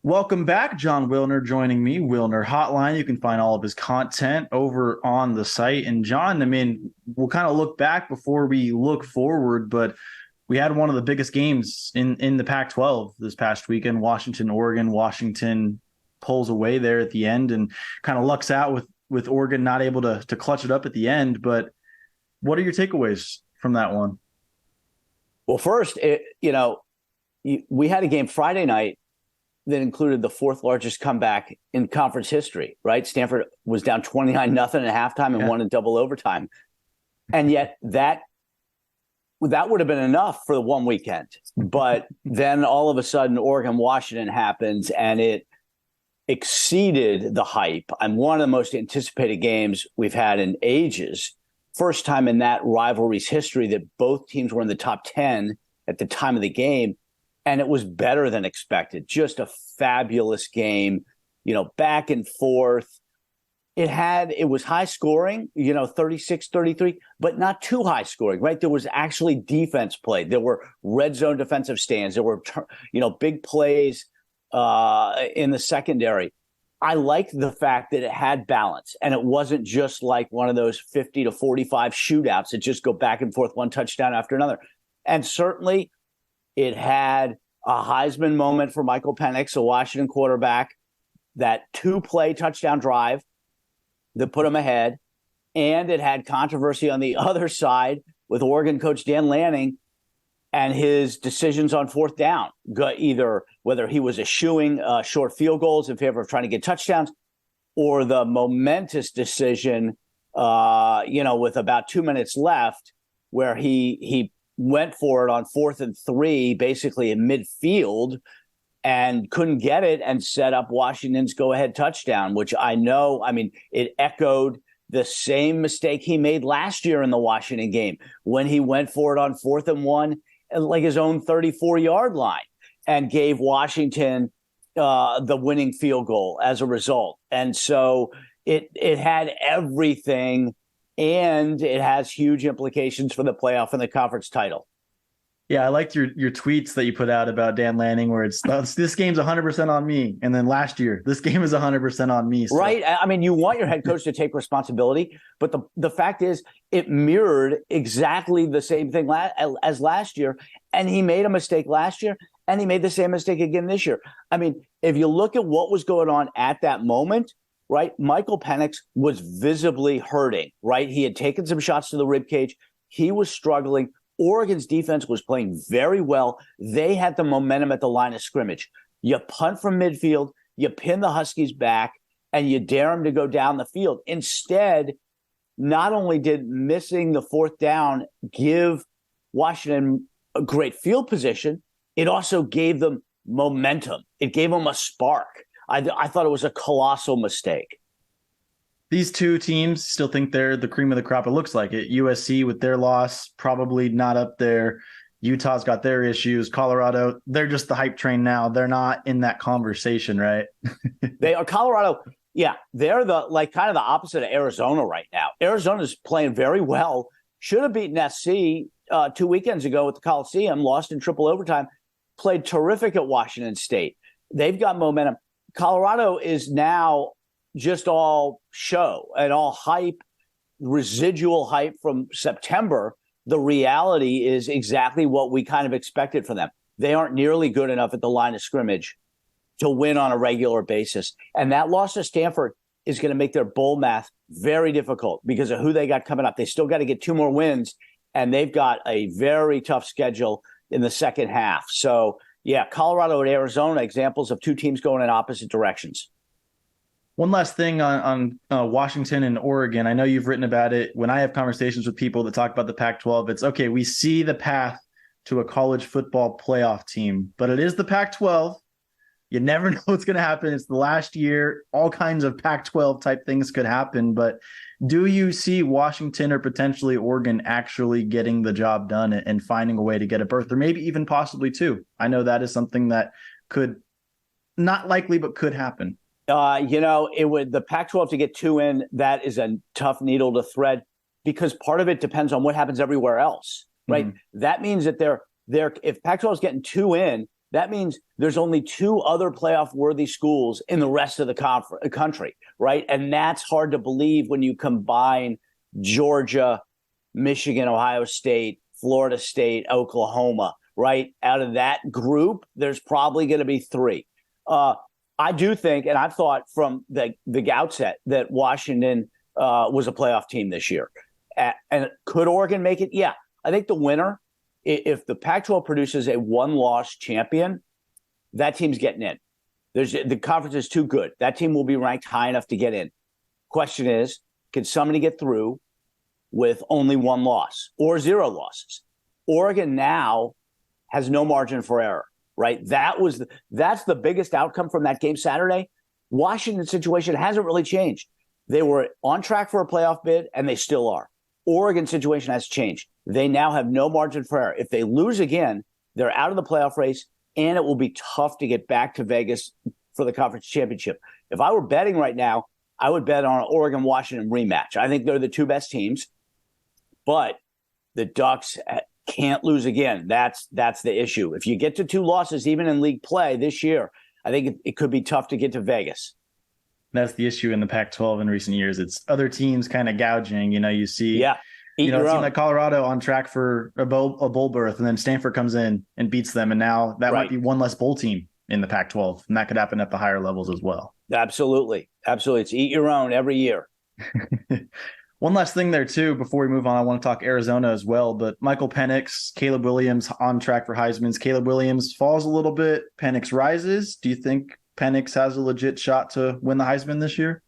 Welcome back, John Wilner joining me, Wilner Hotline. You can find all of his content over on the site. And John, we'll kind of look back before we look forward, but we had one of the biggest games in the Pac-12 this past weekend, Washington, Oregon. Washington pulls away there at the end and kind of lucks out with Oregon not able to clutch it up at the end. But what are your takeaways from that one? Well, first, we had a game Friday night that included the fourth largest comeback in conference history, right? Stanford was down 29-0 at halftime and won in double overtime. And yet that would have been enough for the one weekend. But then all of a sudden, Oregon-Washington happens, and it exceeded the hype. And one of the most anticipated games we've had in ages. First time in that rivalry's history that both teams were in the top 10 at the time of the game. And it was better than expected. Just a fabulous game, back and forth. It was high scoring, 36-33, but not too high scoring, right? There was actually defense played. There were red zone defensive stands. There were, big plays in the secondary. I liked the fact that it had balance, and it wasn't just like one of those 50 to 45 shootouts that just go back and forth, one touchdown after another. And certainly it had a Heisman moment for Michael Penix, a Washington quarterback, that 2-play touchdown drive that put him ahead. And it had controversy on the other side with Oregon coach Dan Lanning and his decisions on fourth down, either whether he was eschewing short field goals in favor of trying to get touchdowns, or the momentous decision, with about 2 minutes left, where he went for it on 4th and 3, basically in midfield, and couldn't get it and set up Washington's go-ahead touchdown, which it echoed the same mistake he made last year in the Washington game when he went for it on 4th and 1 at like his own 34-yard line and gave Washington the winning field goal as a result. And so it had everything, and it has huge implications for the playoff and the conference title. Yeah, I liked your tweets that you put out about Dan Lanning, where it's this game's 100% on me. And then last year, this game is 100% on me. So. Right. I mean, you want your head coach to take responsibility, but the fact is it mirrored exactly the same thing as last year. And he made a mistake last year, and he made the same mistake again this year. I mean, if you look at what was going on at that moment, right, Michael Penix was visibly hurting, right? He had taken some shots to the ribcage. He was struggling. Oregon's defense was playing very well. They had the momentum at the line of scrimmage. You punt from midfield, you pin the Huskies back, and you dare them to go down the field. Instead, not only did missing the fourth down give Washington a great field position, it also gave them momentum. It gave them a spark. I thought it was a colossal mistake. These two teams still think they're the cream of the crop. It looks like it. USC with their loss, probably not up there. Utah's got their issues. Colorado, they're just the hype train now. They're not in that conversation, right? They are. Colorado, yeah. They're kind of the opposite of Arizona right now. Arizona's playing very well. Should have beaten SC 2 weekends ago at the Coliseum, lost in triple overtime, played terrific at Washington State. They've got momentum. Colorado is now just all show and all hype, residual hype from September. The reality is exactly what we kind of expected from them. They aren't nearly good enough at the line of scrimmage to win on a regular basis. And that loss to Stanford is going to make their bowl math very difficult because of who they got coming up. They still got to get 2 more wins, and they've got a very tough schedule in the second half. So, yeah, Colorado and Arizona, examples of 2 teams going in opposite directions. One last thing on Washington and Oregon. I know you've written about it. When I have conversations with people that talk about the Pac-12, it's okay, we see the path to a college football playoff team, but it is the Pac-12. You never know what's going to happen. It's the last year. All kinds of Pac-12 type things could happen. But do you see Washington or potentially Oregon actually getting the job done and finding a way to get a berth, or maybe even possibly 2? I know that is something that could, not likely, but could happen. The Pac-12 to get 2 in, that is a tough needle to thread because part of it depends on what happens everywhere else, right? Mm-hmm. That means that if Pac-12 is getting 2 in, that means there's only 2 other playoff-worthy schools in the rest of the country, right? And that's hard to believe when you combine Georgia, Michigan, Ohio State, Florida State, Oklahoma, right? Out of that group, there's probably going to be 3. I do think, and I've thought from the outset, that Washington was a playoff team this year. And could Oregon make it? Yeah. I think the winner, if the Pac-12 produces a one-loss champion, that team's getting in. The conference is too good. That team will be ranked high enough to get in. Question is, can somebody get through with only 1 loss or 0 losses? Oregon now has no margin for error, right? That's the biggest outcome from that game Saturday. Washington's situation hasn't really changed. They were on track for a playoff bid, and they still are. Oregon's situation has changed. They now have no margin for error. If they lose again, they're out of the playoff race, and it will be tough to get back to Vegas for the conference championship. If I were betting right now, I would bet on an Oregon-Washington rematch. I think they're the 2 best teams, but the Ducks can't lose again. That's the issue. If you get to 2 losses, even in league play this year, I think it could be tough to get to Vegas. That's the issue in the Pac-12 in recent years. It's other teams kind of gouging. You see, a team like Colorado on track for a bowl berth, and then Stanford comes in and beats them, and now that might be one less bowl team in the Pac-12, and that could happen at the higher levels as well. Absolutely. It's eat your own every year. One last thing there, too, before we move on, I want to talk Arizona as well. But Michael Penix, Caleb Williams on track for Heisman's. Caleb Williams falls a little bit. Penix rises. Do you think Penix has a legit shot to win the Heisman this year?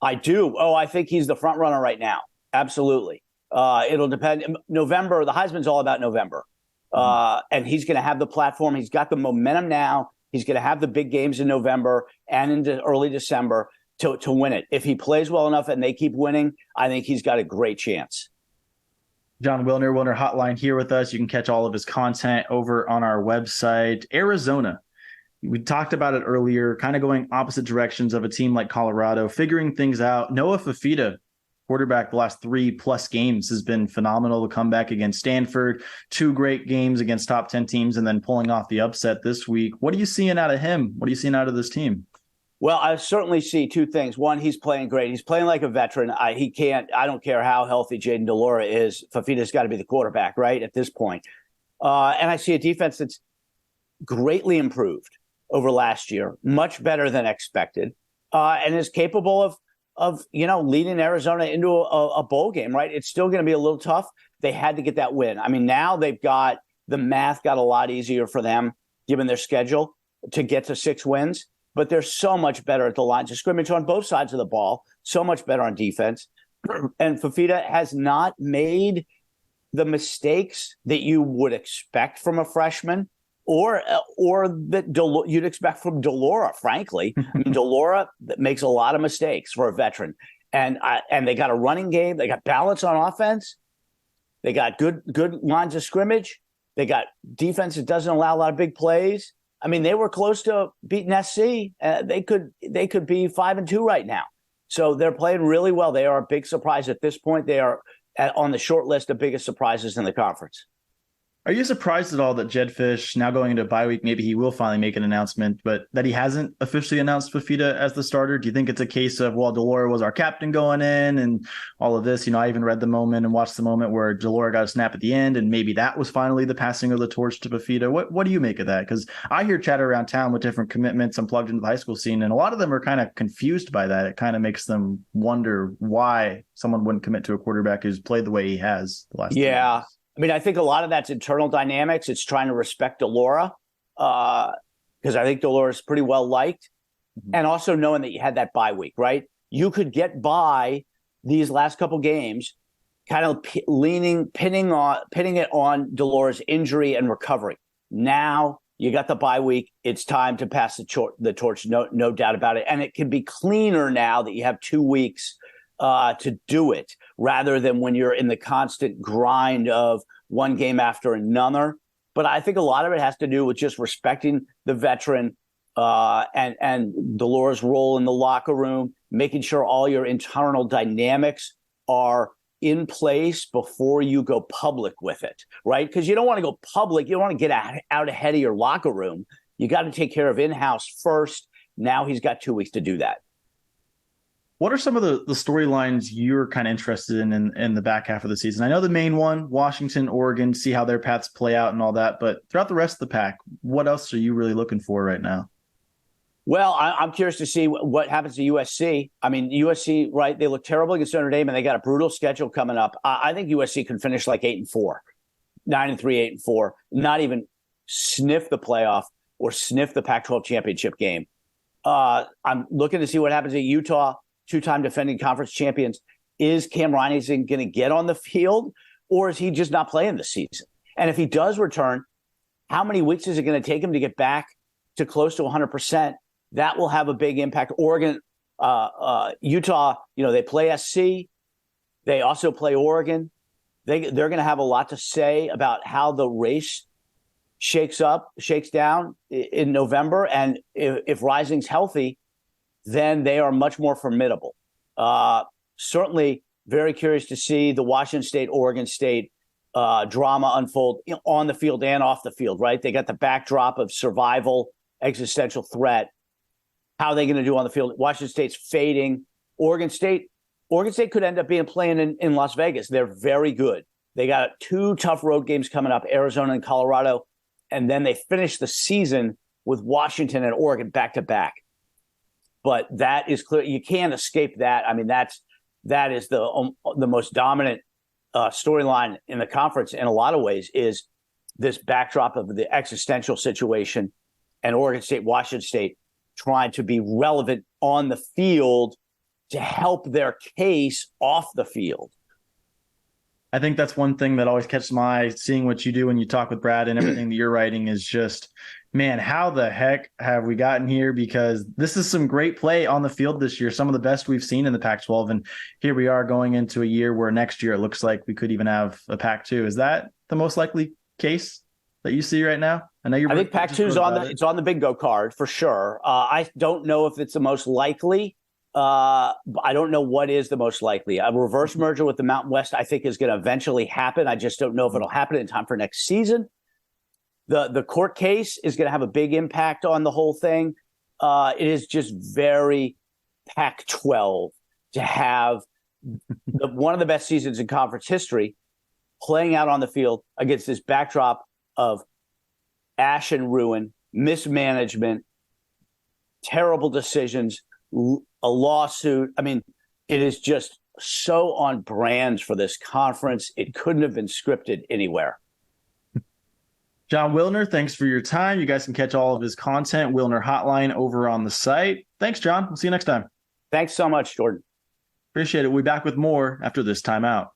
I do. I think he's the front runner right now. Absolutely. It'll depend. November, the Heisman's all about November. And he's going to have the platform. He's got the momentum now. He's going to have the big games in November and into early December to win it. If he plays well enough and they keep winning, I think he's got a great chance. John Wilner Hotline here with us. You can catch all of his content over on our website. Arizona. We talked about it earlier, kind of going opposite directions of a team like Colorado, figuring things out. Noah Fifita, quarterback the last 3+ games, has been phenomenal. To come back against Stanford, 2 great games against top 10 teams, and then pulling off the upset this week. What are you seeing out of him? What are you seeing out of this team? Well, I certainly see 2 things. One, he's playing great. He's playing like a veteran. I don't care how healthy Jaden Delora is. Fafita's got to be the quarterback, right, at this point. And I see a defense that's greatly improved over last year, much better than expected, and is capable of leading Arizona into a bowl game, right? It's still going to be a little tough. They had to get that win. I mean, now they've got the math got a lot easier for them, given their schedule, to get to 6 wins. But they're so much better at the lines of scrimmage on both sides of the ball, so much better on defense. And Fifita has not made the mistakes that you would expect from a freshman or that you'd expect from Delora, frankly. I mean, Delora makes a lot of mistakes for a veteran. And they got a running game. They got balance on offense. They got good lines of scrimmage. They got defense that doesn't allow a lot of big plays. I mean, they were close to beating SC. They could be 5-2 right now. So they're playing really well. They are a big surprise at this point. They are on the short list of biggest surprises in the conference. Are you surprised at all that Jedd Fisch, now going into a bye week, maybe he will finally make an announcement, but that he hasn't officially announced Fifita as the starter? Do you think it's a case of, well, Delora was our captain going in and all of this? I even read the moment and watched the moment where Delora got a snap at the end, and maybe that was finally the passing of the torch to Fifita. What do you make of that? Because I hear chatter around town with different commitments. I'm plugged into the high school scene, and a lot of them are kind of confused by that. It kind of makes them wonder why someone wouldn't commit to a quarterback who's played the way he has the last 2 years. I mean, I think a lot of that's internal dynamics. It's trying to respect Delora because I think Delora is pretty well liked. Mm-hmm. And also knowing that you had that bye week, right? You could get by these last couple games kind of pinning it on Delora's injury and recovery. Now you got the bye week. It's time to pass the torch, no doubt about it. And it can be cleaner now that you have 2 weeks to do it, rather than when you're in the constant grind of one game after another. But I think a lot of it has to do with just respecting the veteran and Delora's role in the locker room, making sure all your internal dynamics are in place before you go public with it, right? Because you don't want to go public. You don't want to get out ahead of your locker room. You got to take care of in-house first. Now he's got 2 weeks to do that. What are some of the storylines you're kind of interested in the back half of the season? I know the main one, Washington, Oregon, see how their paths play out and all that. But throughout the rest of the pack, what else are you really looking for right now? Well, I'm curious to see what happens to USC. I mean, USC, right? They look terrible against Notre Dame, and they got a brutal schedule coming up. I think USC can finish like 8-4, 9-3, 8-4, not even sniff the playoff or sniff the Pac-12 championship game. I'm looking to see what happens at Utah, two-time defending conference champions. Is Cam Rising going to get on the field, or is he just not playing this season? And if he does return, how many weeks is it going to take him to get back to close to 100%? That will have a big impact. Oregon, Utah, they play SC. They also play Oregon. They're going to have a lot to say about how the race shakes down in November. And if Rising's healthy, then they are much more formidable. Certainly very curious to see the Washington State, Oregon State drama unfold on the field and off the field, right? They got the backdrop of survival, existential threat. How are they going to do on the field? Washington State's fading. Oregon State could end up playing in Las Vegas. They're very good. They got 2 tough road games coming up, Arizona and Colorado. And then they finish the season with Washington and Oregon back to back. But that is clear. You can't escape that. I mean, that is the most dominant storyline in the conference in a lot of ways, is this backdrop of the existential situation and Oregon State, Washington State trying to be relevant on the field to help their case off the field. I think that's one thing that always catches my eye, seeing what you do when you talk with Brad and everything that you're writing, is just, man, how the heck have we gotten here? Because this is some great play on the field this year, some of the best we've seen in the Pac-12. And here we are going into a year where next year it looks like we could even have a Pac-2. Is that the most likely case that you see right now? I think Pac-2 is on the bingo card for sure. I don't know if it's the most likely. I don't know what is the most likely. A reverse merger with the Mountain West, I think, is going to eventually happen. I just don't know if it'll happen in time for next season. The court case is going to have a big impact on the whole thing. It is just very Pac-12 to have one of the best seasons in conference history playing out on the field against this backdrop of ash and ruin, mismanagement, terrible decisions, a lawsuit. I mean, it is just so on brand for this conference. It couldn't have been scripted anywhere. John Wilner, thanks for your time. You guys can catch all of his content, Wilner Hotline, over on the site. Thanks, John. We'll see you next time. Thanks so much, Jordan. Appreciate it. We'll be back with more after this timeout.